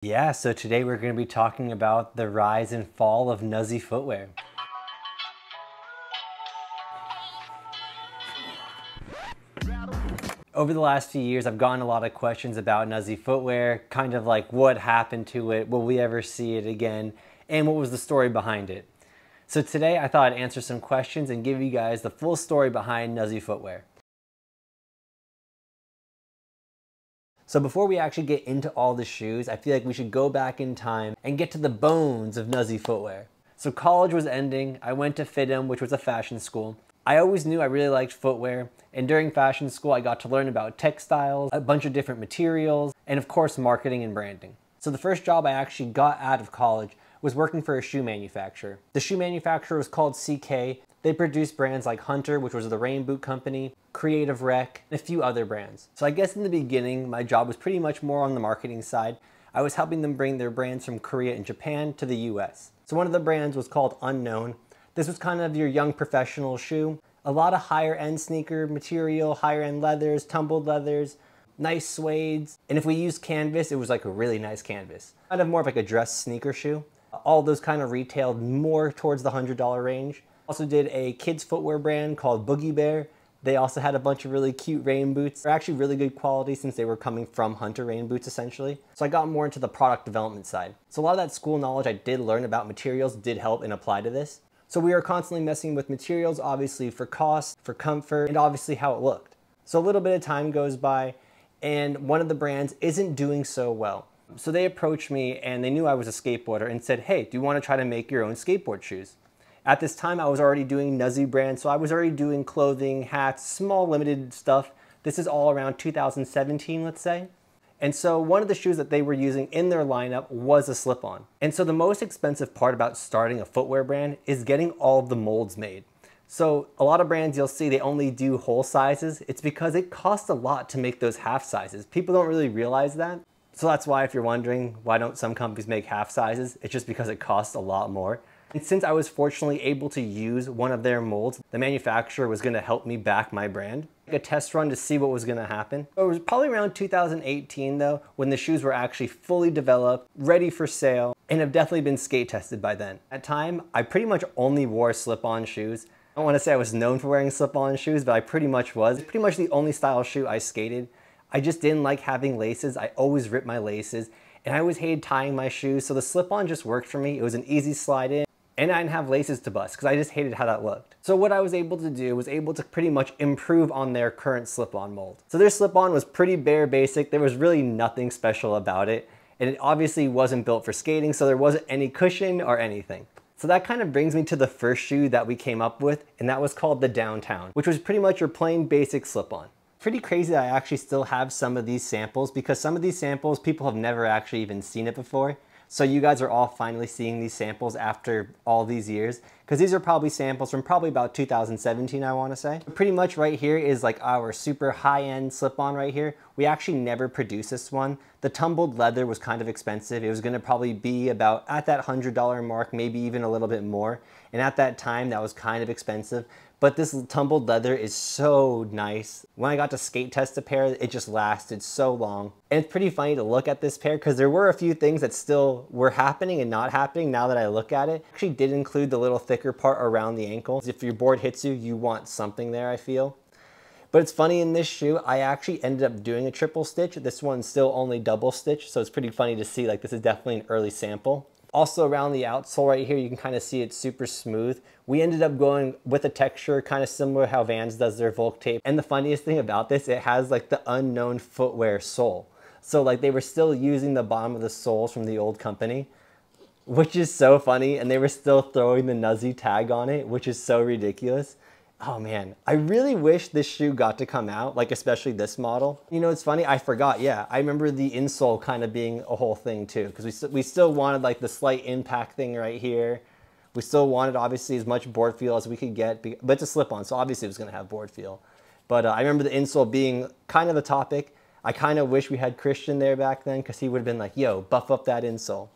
Yeah, so today we're going to be talking about the rise and fall of Nuzzi Footwear. Over the last few years, I've gotten a lot of questions about Nuzzi Footwear, kind of like what happened to it, will we ever see it again, and what was the story behind it. So today I thought I'd answer some questions and give you guys the full story behind Nuzzi Footwear. So before we actually get into all the shoes, I feel like we should go back in time and get to the bones of Nuzzi Footwear. So college was ending, I went to FITM, which was a fashion school. I always knew I really liked footwear, and during fashion school I got to learn about textiles, a bunch of different materials, and of course marketing and branding. So the first job I actually got out of college was working for a shoe manufacturer. The shoe manufacturer was called CK. They produced brands like Hunter, which was the rain boot company, Creative Rec, and a few other brands. So I guess in the beginning, my job was pretty much more on the marketing side. I was helping them bring their brands from Korea and Japan to the US. So one of the brands was called Unknown. This was kind of your young professional shoe. A lot of higher end sneaker material, higher end leathers, tumbled leathers, nice suedes. And if we used canvas, it was like a really nice canvas. Kind of more of like a dress sneaker shoe. All those kind of retailed more towards the $100 range. Also did a kids footwear brand called Boogie Bear. They also had a bunch of really cute rain boots. They're actually really good quality since they were coming from Hunter rain boots essentially. So I got more into the product development side. So a lot of that school knowledge I did learn about materials did help and apply to this. So we were constantly messing with materials, obviously for cost, for comfort, and obviously how it looked. So a little bit of time goes by and one of the brands isn't doing so well. So they approached me and they knew I was a skateboarder and said, hey, do you want to try to make your own skateboard shoes? At this time, I was already doing Nuzzi brand, so I was already doing clothing, hats, small limited stuff. This is all around 2017, let's say. And so one of the shoes that they were using in their lineup was a slip-on. And so the most expensive part about starting a footwear brand is getting all of the molds made. So a lot of brands you'll see, they only do whole sizes. It's because it costs a lot to make those half sizes. People don't really realize that. So that's why if you're wondering why don't some companies make half sizes, it's just because it costs a lot more. And since I was fortunately able to use one of their molds, the manufacturer was going to help me back my brand. A test run to see what was going to happen. It was probably around 2018 though, when the shoes were actually fully developed, ready for sale, and have definitely been skate tested by then. At time, I pretty much only wore slip-on shoes. I don't want to say I was known for wearing slip-on shoes, but I pretty much was. It's pretty much the only style shoe I skated. I just didn't like having laces. I always ripped my laces, and I always hated tying my shoes, so the slip-on just worked for me. It was an easy slide in. And I didn't have laces to bust because I just hated how that looked. So what I was able to do was able to pretty much improve on their current slip-on mold. So their slip-on was pretty bare basic. There was really nothing special about it. And it obviously wasn't built for skating, so there wasn't any cushion or anything. So that kind of brings me to the first shoe that we came up with, and that was called the Downtown, which was pretty much your plain basic slip-on. Pretty crazy that I actually still have some of these samples because some of these samples people have never actually even seen it before. So you guys are all finally seeing these samples after all these years, because these are probably samples from probably about 2017, I want to say. But pretty much right here is like our super high-end slip-on right here. We actually never produced this one. The tumbled leather was kind of expensive. It was going to probably be about at that $100 mark, maybe even a little bit more. And at that time, that was kind of expensive. But this tumbled leather is so nice. When I got to skate test a pair, it just lasted so long. And it's pretty funny to look at this pair because there were a few things that still were happening and not happening now that I look at it. Actually did include the little thicker part around the ankle. If your board hits you, you want something there, I feel. But it's funny, in this shoe, I actually ended up doing a triple stitch. This one's still only double stitch, so it's pretty funny to see, like, this is definitely an early sample. Also around the outsole right here, you can kind of see it's super smooth. We ended up going with a texture kind of similar to how Vans does their Volk tape. And the funniest thing about this, it has like the Unknown Footwear sole. So like they were still using the bottom of the soles from the old company, which is so funny. And they were still throwing the Nuzzi tag on it, which is so ridiculous. Oh man, I really wish this shoe got to come out, like especially this model. You know, it's funny, I forgot, yeah. I remember the insole kind of being a whole thing too, because we still wanted like the slight impact thing right here. We still wanted obviously as much board feel as we could get, but it's a slip-on, so obviously it was gonna have board feel. But I remember the insole being kind of a topic. I kind of wish we had Christian there back then, because he would have been like, yo, buff up that insole.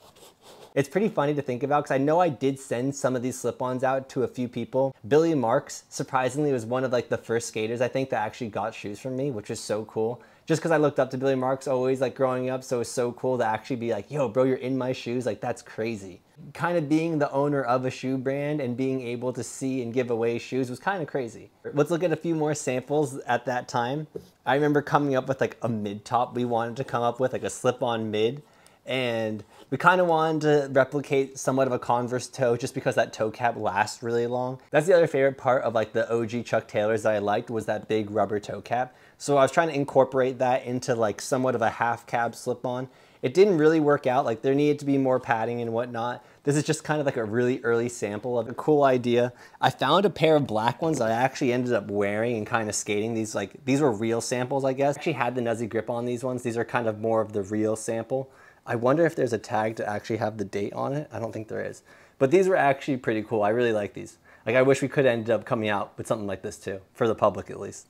It's pretty funny to think about because I know I did send some of these slip-ons out to a few people. Billy Marks, surprisingly, was one of like the first skaters I think that actually got shoes from me, which is so cool just because I looked up to Billy Marks always like growing up, so it's so cool to actually be like, yo bro, you're in my shoes, like that's crazy. Kind of being the owner of a shoe brand and being able to see and give away shoes was kind of crazy. Let's look at a few more samples at that time. I remember coming up with like a mid top we wanted to come up with, like a slip-on mid, and we kind of wanted to replicate somewhat of a Converse toe just because that toe cap lasts really long. That's the other favorite part of like the OG Chuck Taylors that I liked, was that big rubber toe cap. So I was trying to incorporate that into like somewhat of a half cab slip-on. It didn't really work out, like there needed to be more padding and whatnot. This is just kind of like a really early sample of a cool idea. I found a pair of black ones that I actually ended up wearing and kind of skating. These were real samples, I guess. I actually had the Nuzzi grip on these ones. These are kind of more of the real sample. I wonder if there's a tag to actually have the date on it. I don't think there is. But these were actually pretty cool. I really like these. Like I wish we could have ended up coming out with something like this too, for the public at least.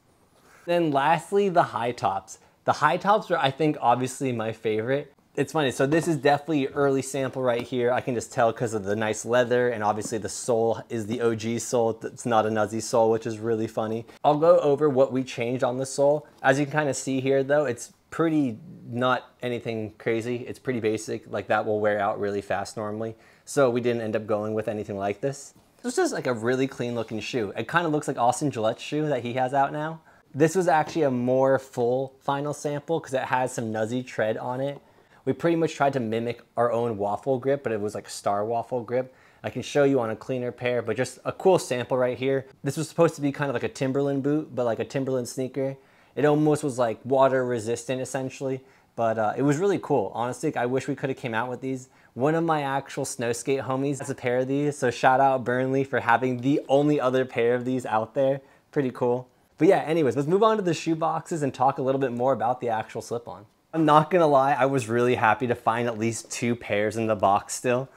Then lastly, the high tops. The high tops are, I think, obviously my favorite. It's funny, so this is definitely early sample right here. I can just tell because of the nice leather, and obviously the sole is the OG sole. It's not a Nuzzi sole, which is really funny. I'll go over what we changed on the sole. As you can kind of see here though, it's pretty not anything crazy. It's pretty basic, like that will wear out really fast normally. So we didn't end up going with anything like this. It's just like a really clean looking shoe. It kind of looks like Austin Gillette's shoe that he has out now. This was actually a more full final sample because it has some Nuzzi tread on it. We pretty much tried to mimic our own waffle grip, but it was like a star waffle grip. I can show you on a cleaner pair, but just a cool sample right here. This was supposed to be kind of like a Timberland boot, but like a Timberland sneaker. It almost was like water resistant essentially, but it was really cool. Honestly, I wish we could have came out with these. One of my actual snow skate homies has a pair of these, so shout out Burnley for having the only other pair of these out there. Pretty cool. But yeah, anyways, let's move on to the shoe boxes and talk a little bit more about the actual slip-on. I'm not gonna lie, I was really happy to find at least 2 pairs in the box still.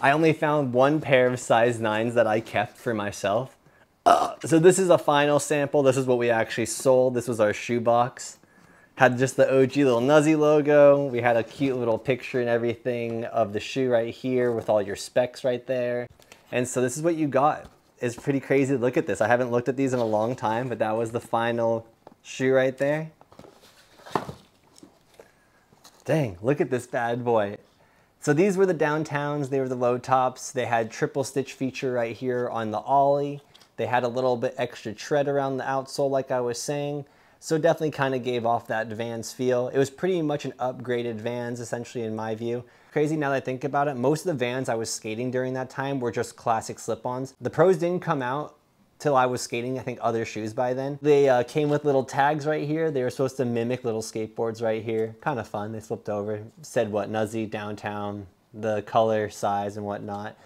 I only found 1 pair of size 9s that I kept for myself. So this is a final sample. This is what we actually sold. This was our shoe box. Had just the OG little Nuzzi logo. We had a cute little picture and everything of the shoe right here with all your specs right there. And so this is what you got. It's pretty crazy to look at this. I haven't looked at these in a long time, but that was the final shoe right there. Dang, look at this bad boy. So these were the downtowns, they were the low tops. They had triple stitch feature right here on the ollie. They had a little bit extra tread around the outsole like I was saying. So definitely kind of gave off that Vans feel. It was pretty much an upgraded Vans essentially in my view. Crazy now that I think about it, most of the Vans I was skating during that time were just classic slip-ons. The Pros didn't come out till I was skating, I think, other shoes by then. They came with little tags right here. They were supposed to mimic little skateboards right here. Kind of fun. They flipped over. Said what, Nuzzi, downtown, the color, size, and whatnot.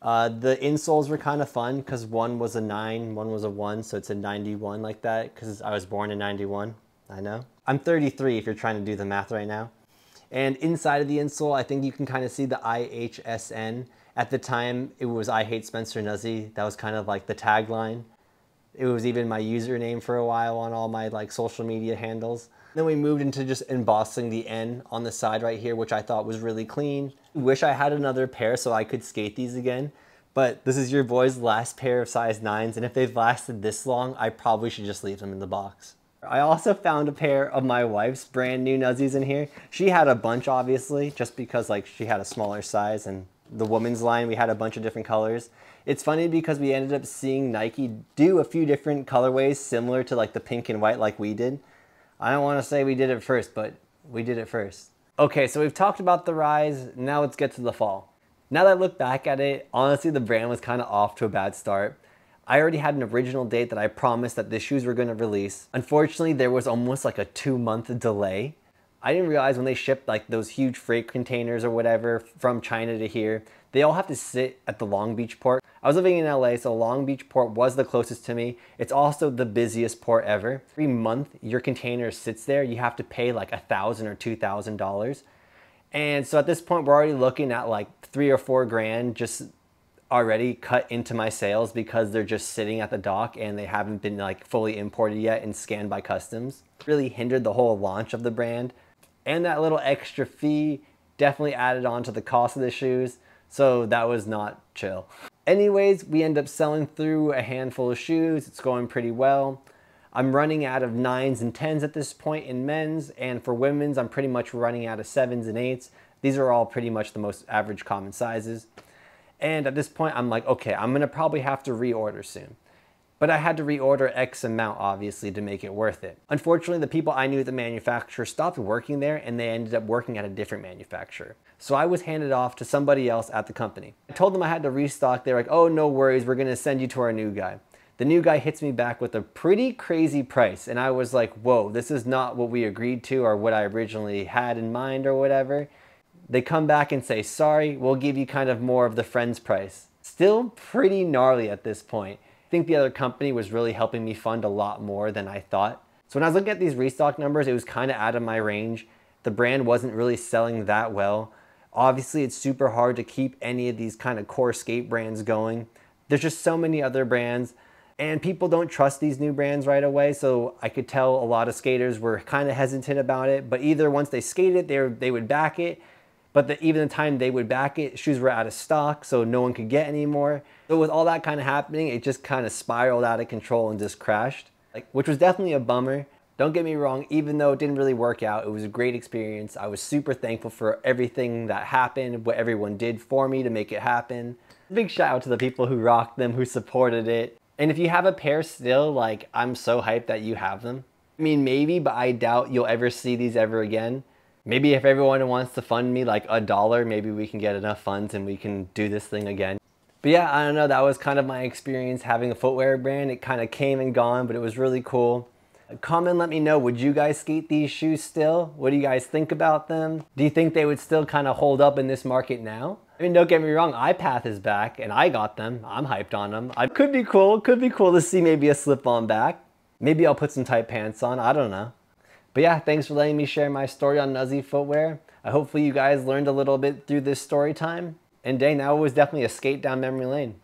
The insoles were kind of fun because one was a 9, one was a 1, so it's a 91 like that because I was born in 91. I know. I'm 33 if you're trying to do the math right now. And inside of the insole, I think you can kind of see the IHSN. At the time, it was I hate SpencerXnuzzi. That was kind of like the tagline. It was even my username for a while on all my like social media handles. Then we moved into just embossing the N on the side right here, which I thought was really clean. Wish I had another pair so I could skate these again. But this is your boy's last pair of size 9s, and if they've lasted this long, I probably should just leave them in the box. I also found a pair of my wife's brand new Nuzzis in here. She had a bunch, obviously, just because like she had a smaller size, and the women's line, we had a bunch of different colors. It's funny because we ended up seeing Nike do a few different colorways similar to like the pink and white like we did. I don't want to say we did it first, but we did it first. Okay, so we've talked about the rise. Now let's get to the fall. Now that I look back at it, honestly, the brand was kind of off to a bad start. I already had an original date that I promised that the shoes were going to release. Unfortunately, there was almost like a 2-month delay. I didn't realize when they shipped like those huge freight containers or whatever from China to here, they all have to sit at the Long Beach port. I was living in LA, so Long Beach port was the closest to me. It's also the busiest port ever. Every month your container sits there, you have to pay like $1,000 or $2,000. And so at this point, we're already looking at like 3 or 4 grand just already cut into my sales because they're just sitting at the dock and they haven't been like fully imported yet and scanned by customs. It really hindered the whole launch of the brand. And that little extra fee definitely added on to the cost of the shoes, so that was not chill. Anyways, we end up selling through a handful of shoes. It's going pretty well. I'm running out of 9s and 10s at this point in men's, and for women's, I'm pretty much running out of 7s and 8s. These are all pretty much the most average common sizes. And at this point, I'm like, okay, I'm gonna probably have to reorder soon. But I had to reorder X amount, obviously, to make it worth it. Unfortunately, the people I knew at the manufacturer stopped working there and they ended up working at a different manufacturer. So I was handed off to somebody else at the company. I told them I had to restock. They're like, oh, no worries, we're gonna send you to our new guy. The new guy hits me back with a pretty crazy price. And I was like, whoa, this is not what we agreed to or what I originally had in mind or whatever. They come back and say, sorry, we'll give you kind of more of the friend's price. Still pretty gnarly at this point. I think the other company was really helping me fund a lot more than I thought. So when I was looking at these restock numbers, it was kind of out of my range. The brand wasn't really selling that well. Obviously, it's super hard to keep any of these kind of core skate brands going. There's just so many other brands and people don't trust these new brands right away. So I could tell a lot of skaters were kind of hesitant about it, but either once they skated, they would back it. But even the time they would back it, shoes were out of stock, so no one could get any more. So with all that kind of happening, it just kind of spiraled out of control and just crashed, which was definitely a bummer. Don't get me wrong, even though it didn't really work out, it was a great experience. I was super thankful for everything that happened, what everyone did for me to make it happen. Big shout out to the people who rocked them, who supported it. And if you have a pair still, I'm so hyped that you have them. I mean, maybe, but I doubt you'll ever see these ever again. Maybe if everyone wants to fund me like $1, maybe we can get enough funds and we can do this thing again. But yeah, I don't know, that was kind of my experience having a footwear brand. It kind of came and gone, but it was really cool. Comment, let me know, would you guys skate these shoes still? What do you guys think about them? Do you think they would still kind of hold up in this market now? I mean, don't get me wrong, iPath is back and I got them. I'm hyped on them. It could be cool to see maybe a slip-on back. Maybe I'll put some tight pants on, I don't know. But yeah, thanks for letting me share my story on Nuzzi Footwear. Hopefully you guys learned a little bit through this story time. And dang, that was definitely a skate down memory lane.